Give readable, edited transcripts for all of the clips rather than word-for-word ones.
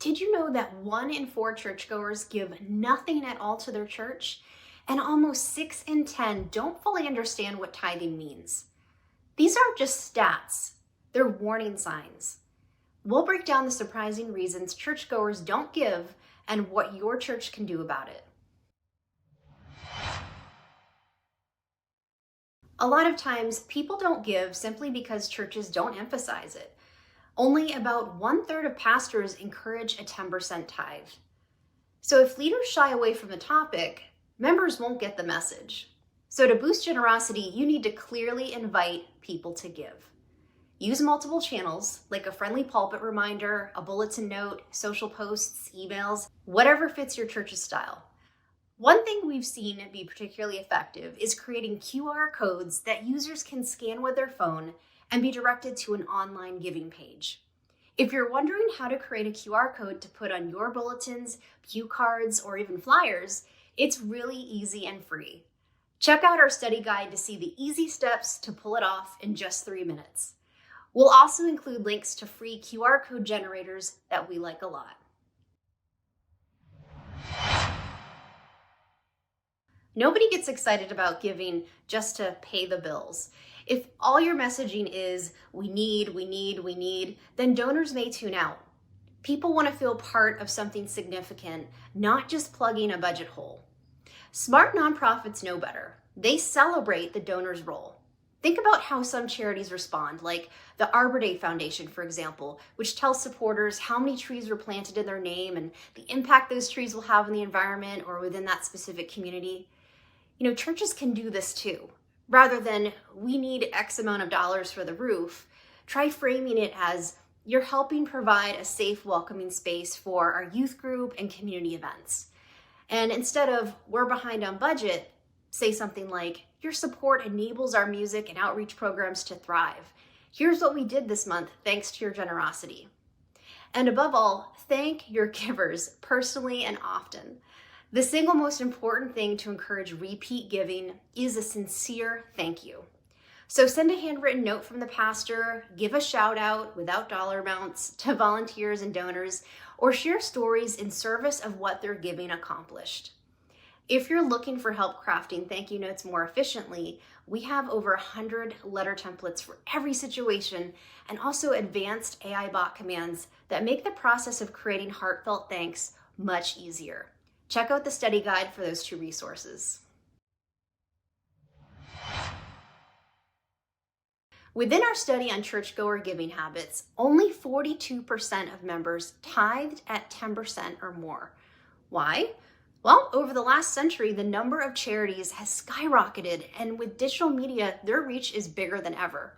Did you know that 1 in 4 churchgoers give nothing at all to their church? And almost 6 in 10 don't fully understand what tithing means. These aren't just stats, they're warning signs. We'll break down the surprising reasons churchgoers don't give and what your church can do about it. A lot of times, people don't give simply because churches don't emphasize it. Only about 1/3 of pastors encourage a 10% tithe. So if leaders shy away from the topic, members won't get the message. So to boost generosity, you need to clearly invite people to give. Use multiple channels, like a friendly pulpit reminder, a bulletin note, social posts, emails, whatever fits your church's style. One thing we've seen be particularly effective is creating QR codes that users can scan with their phone and be directed to an online giving page. If you're wondering how to create a QR code to put on your bulletins, pew cards, or even flyers, it's really easy and free. Check out our study guide to see the easy steps to pull it off in just 3 minutes. We'll also include links to free QR code generators that we like a lot. Nobody gets excited about giving just to pay the bills. If all your messaging is, we need, then donors may tune out. People want to feel part of something significant, not just plugging a budget hole. Smart nonprofits know better. They celebrate the donor's role. Think about how some charities respond, like the Arbor Day Foundation, for example, which tells supporters how many trees were planted in their name and the impact those trees will have on the environment or within that specific community. Churches can do this too. Rather than, we need X amount of dollars for the roof, try framing it as, you're helping provide a safe, welcoming space for our youth group and community events. And instead of, we're behind on budget, say something like, your support enables our music and outreach programs to thrive. Here's what we did this month thanks to your generosity. And above all, thank your givers personally and often. The single most important thing to encourage repeat giving is a sincere thank you. So send a handwritten note from the pastor, give a shout out without dollar amounts to volunteers and donors, or share stories in service of what their giving accomplished. If you're looking for help crafting thank you notes more efficiently, we have over 100 letter templates for every situation and also advanced AI bot commands that make the process of creating heartfelt thanks much easier. Check out the study guide for those 2 resources. Within our study on churchgoer giving habits, only 42% of members tithed at 10% or more. Why? Well, over the last century, the number of charities has skyrocketed, and with digital media, their reach is bigger than ever.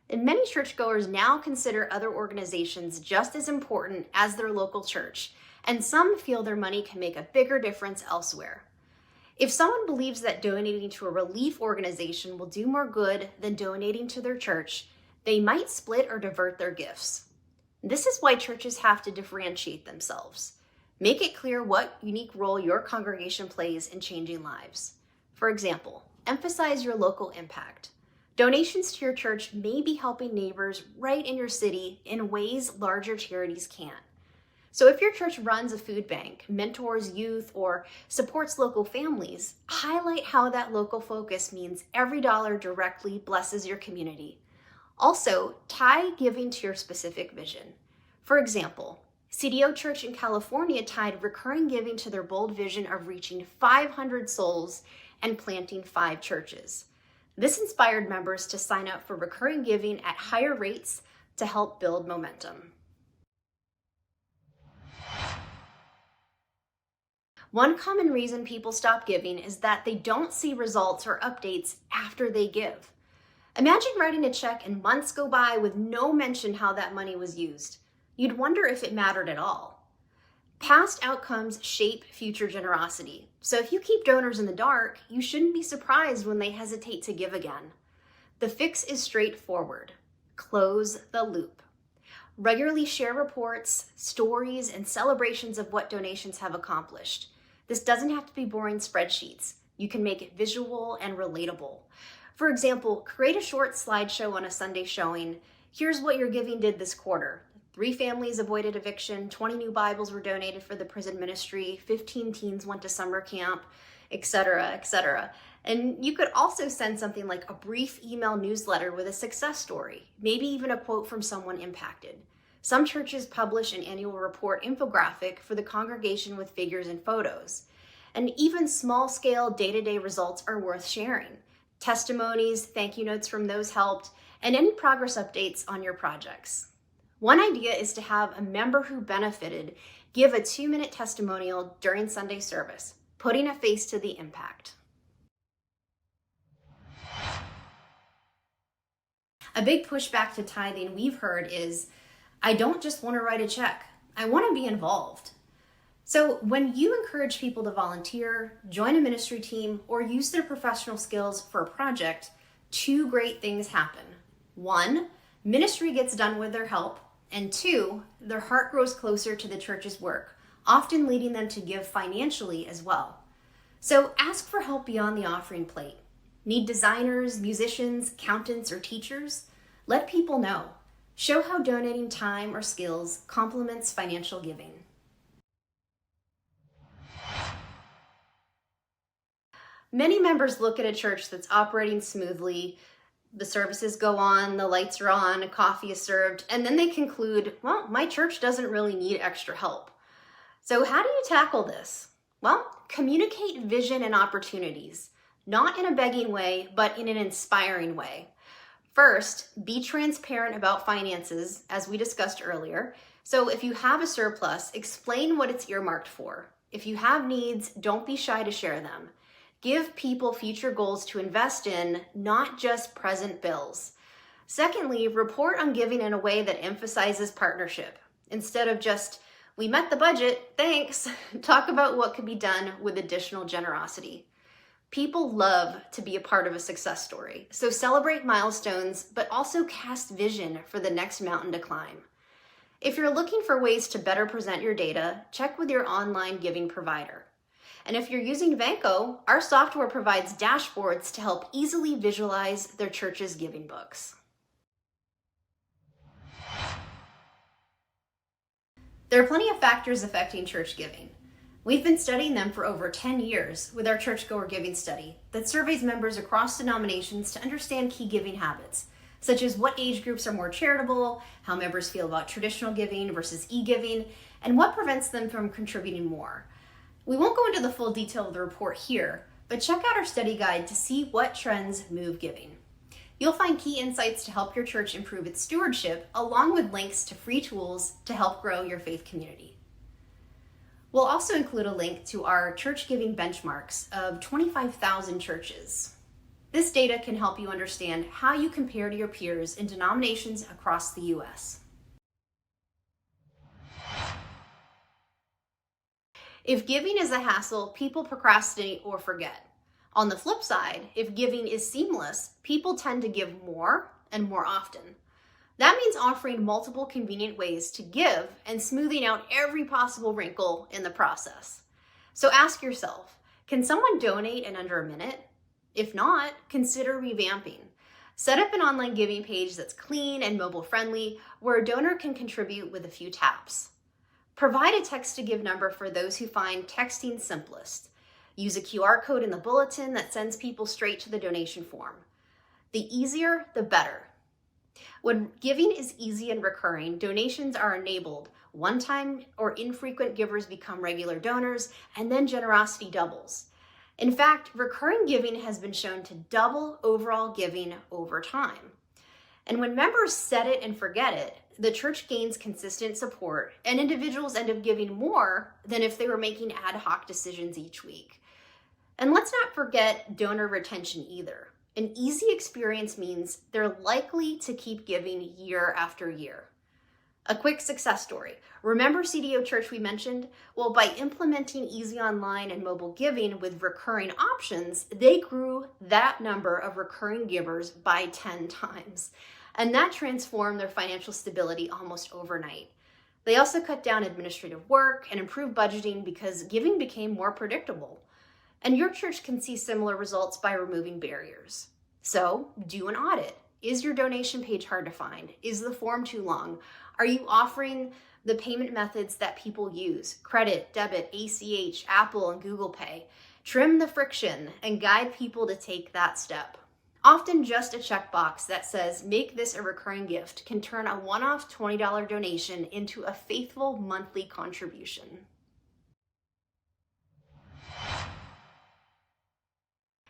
And many churchgoers now consider other organizations just as important as their local church, and some feel their money can make a bigger difference elsewhere. If someone believes that donating to a relief organization will do more good than donating to their church, they might split or divert their gifts. This is why churches have to differentiate themselves. Make it clear what unique role your congregation plays in changing lives. For example, emphasize your local impact. Donations to your church may be helping neighbors right in your city in ways larger charities can't. So if your church runs a food bank, mentors youth, or supports local families, highlight how that local focus means every dollar directly blesses your community. Also, tie giving to your specific vision. For example, CDO Church in California tied recurring giving to their bold vision of reaching 500 souls and planting 5 churches. This inspired members to sign up for recurring giving at higher rates to help build momentum. One common reason people stop giving is that they don't see results or updates after they give. Imagine writing a check and months go by with no mention how that money was used. You'd wonder if it mattered at all. Past outcomes shape future generosity. So if you keep donors in the dark, you shouldn't be surprised when they hesitate to give again. The fix is straightforward. Close the loop. Regularly share reports, stories, and celebrations of what donations have accomplished. This doesn't have to be boring spreadsheets. You can make it visual and relatable. For example, create a short slideshow on a Sunday showing, here's what your giving did this quarter. 3 families avoided eviction, 20 new Bibles were donated for the prison ministry, 15 teens went to summer camp, etc., etc. And you could also send something like a brief email newsletter with a success story, maybe even a quote from someone impacted. Some churches publish an annual report infographic for the congregation with figures and photos. And even small-scale day-to-day results are worth sharing. Testimonies, thank you notes from those helped, and any progress updates on your projects. One idea is to have a member who benefited give a 2-minute testimonial during Sunday service, putting a face to the impact. A big pushback to tithing we've heard is, I don't just want to write a check, I want to be involved. So when you encourage people to volunteer, join a ministry team, or use their professional skills for a project, 2 great things happen. 1, ministry gets done with their help, and 2, their heart grows closer to the church's work, often leading them to give financially as well. So ask for help beyond the offering plate. Need designers, musicians, accountants, or teachers? Let people know. Show how donating time or skills complements financial giving. Many members look at a church that's operating smoothly, the services go on, the lights are on, coffee is served, and then they conclude, well, my church doesn't really need extra help. So how do you tackle this? Well, communicate vision and opportunities, not in a begging way, but in an inspiring way. First, be transparent about finances, as we discussed earlier. So if you have a surplus, explain what it's earmarked for. If you have needs, don't be shy to share them. Give people future goals to invest in, not just present bills. Secondly, report on giving in a way that emphasizes partnership. Instead of just, we met the budget, thanks, talk about what could be done with additional generosity. People love to be a part of a success story, so celebrate milestones, but also cast vision for the next mountain to climb. If you're looking for ways to better present your data, check with your online giving provider. And if you're using Vanco, our software provides dashboards to help easily visualize their church's giving books. There are plenty of factors affecting church giving. We've been studying them for over 10 years with our Churchgoer Giving Study that surveys members across denominations to understand key giving habits, such as what age groups are more charitable, how members feel about traditional giving versus e-giving, and what prevents them from contributing more. We won't go into the full detail of the report here, but check out our study guide to see what trends move giving. You'll find key insights to help your church improve its stewardship, along with links to free tools to help grow your faith community. We'll also include a link to our church giving benchmarks of 25,000 churches. This data can help you understand how you compare to your peers in denominations across the U.S. If giving is a hassle, people procrastinate or forget. On the flip side, if giving is seamless, people tend to give more and more often. That means offering multiple convenient ways to give and smoothing out every possible wrinkle in the process. So ask yourself, can someone donate in under a minute? If not, consider revamping. Set up an online giving page that's clean and mobile friendly, where a donor can contribute with a few taps. Provide a text-to-give number for those who find texting simplest. Use a QR code in the bulletin that sends people straight to the donation form. The easier, the better. When giving is easy and recurring, donations are enabled. One-time or infrequent givers become regular donors, and then generosity doubles. In fact, recurring giving has been shown to double overall giving over time. And when members set it and forget it, the church gains consistent support, and individuals end up giving more than if they were making ad hoc decisions each week. And let's not forget donor retention either. An easy experience means they're likely to keep giving year after year. A quick success story. Remember CDO Church we mentioned? Well, by implementing easy online and mobile giving with recurring options, they grew that number of recurring givers by 10 times. And that transformed their financial stability almost overnight. They also cut down administrative work and improved budgeting because giving became more predictable. And your church can see similar results by removing barriers. So do an audit. Is your donation page hard to find? Is the form too long? Are you offering the payment methods that people use? Credit, debit, ACH, Apple, and Google Pay. Trim the friction and guide people to take that step. Often just a checkbox that says, make this a recurring gift, can turn a one-off $20 donation into a faithful monthly contribution.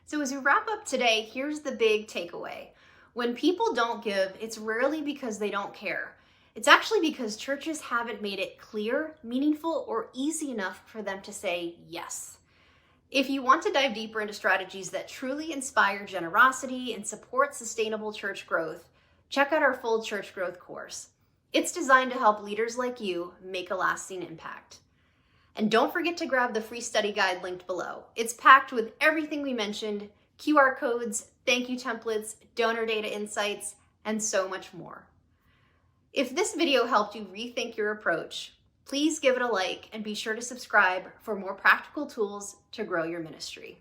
So as we wrap up today, here's the big takeaway. When people don't give, it's rarely because they don't care. It's actually because churches haven't made it clear, meaningful, or easy enough for them to say yes. If you want to dive deeper into strategies that truly inspire generosity and support sustainable church growth, check out our full church growth course. It's designed to help leaders like you make a lasting impact. And don't forget to grab the free study guide linked below. It's packed with everything we mentioned, QR codes, thank you templates, donor data insights, and so much more. If this video helped you rethink your approach, please give it a like and be sure to subscribe for more practical tools to grow your ministry.